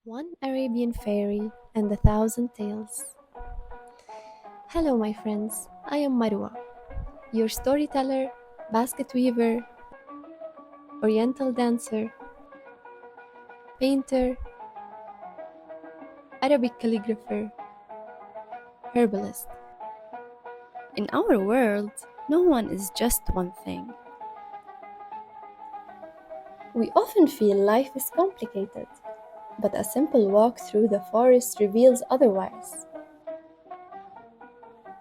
One Arabian Fairy and a Thousand Tales. Hello, my friends. I am Marwa, your storyteller, basket weaver, oriental dancer, painter, Arabic calligrapher, herbalist. In our world, no one is just one thing. We often feel life is complicated, but a simple walk through the forest reveals otherwise.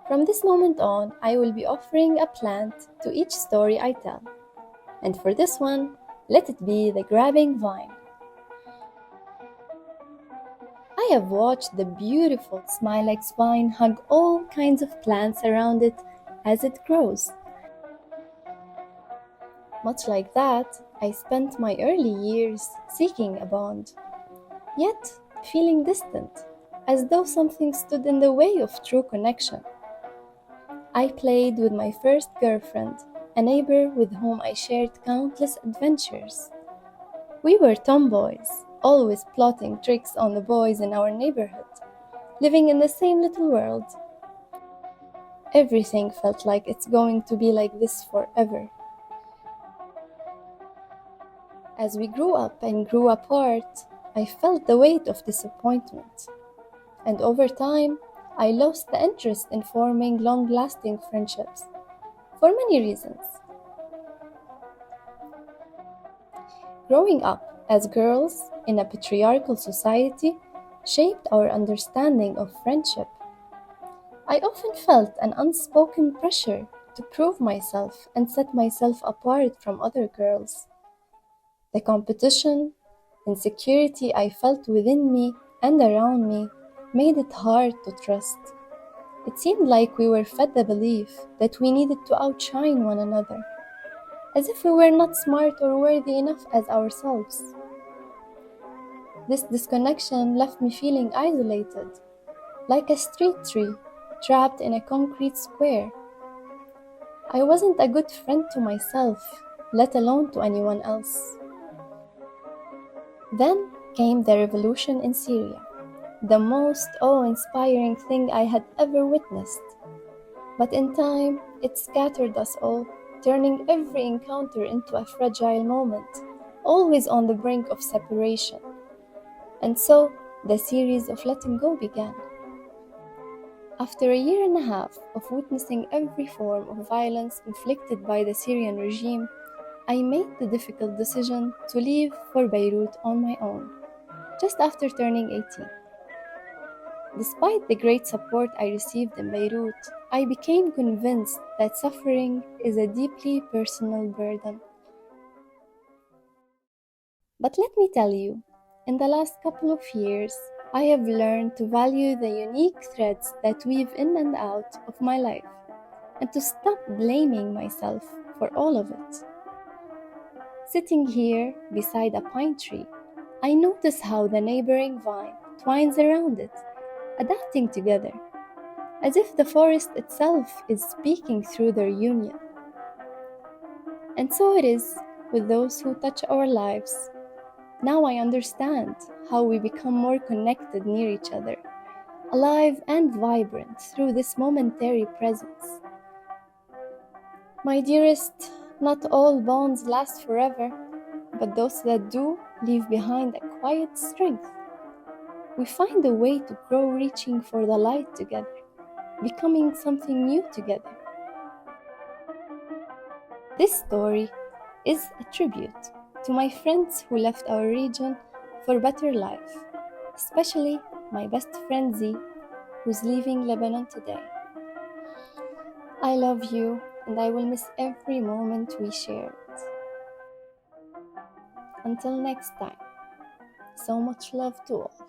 From this moment on, I will be offering a plant to each story I tell. And for this one, let it be the grabbing vine. I have watched the beautiful smilex vine hug all kinds of plants around it as it grows. Much like that, I spent my early years seeking a bond, yet feeling distant, as though something stood in the way of true connection. I played with my first girlfriend, a neighbor with whom I shared countless adventures. We were tomboys, always plotting tricks on the boys in our neighborhood, living in the same little world. Everything felt like it's going to be like this forever. As we grew up and grew apart, I felt the weight of disappointment. And over time, I lost the interest in forming long-lasting friendships, for many reasons. Growing up as girls in a patriarchal society shaped our understanding of friendship. I often felt an unspoken pressure to prove myself and set myself apart from other girls. The competition, insecurity I felt within me and around me made it hard to trust. It seemed like we were fed the belief that we needed to outshine one another, as if we were not smart or worthy enough as ourselves. This disconnection left me feeling isolated, like a street tree trapped in a concrete square. I wasn't a good friend to myself, let alone to anyone else. Then came the revolution in Syria, the most awe-inspiring thing I had ever witnessed. But in time, it scattered us all, turning every encounter into a fragile moment, always on the brink of separation. And so, the series of letting go began. After a year and a half of witnessing every form of violence inflicted by the Syrian regime, I made the difficult decision to leave for Beirut on my own, just after turning 18. Despite the great support I received in Beirut, I became convinced that suffering is a deeply personal burden. But let me tell you, in the last couple of years, I have learned to value the unique threads that weave in and out of my life, and to stop blaming myself for all of it. Sitting here beside a pine tree, I notice how the neighboring vine twines around it, adapting together, as if the forest itself is speaking through their union. And so it is with those who touch our lives. Now I understand how we become more connected near each other, alive and vibrant through this momentary presence. My dearest, not all bonds last forever, but those that do leave behind a quiet strength. We find a way to grow, reaching for the light together, becoming something new together. This story is a tribute to my friends who left our region for better life, especially my best friend Z, who's leaving Lebanon today. I love you, and I will miss every moment we shared. Until next time, so much love to all.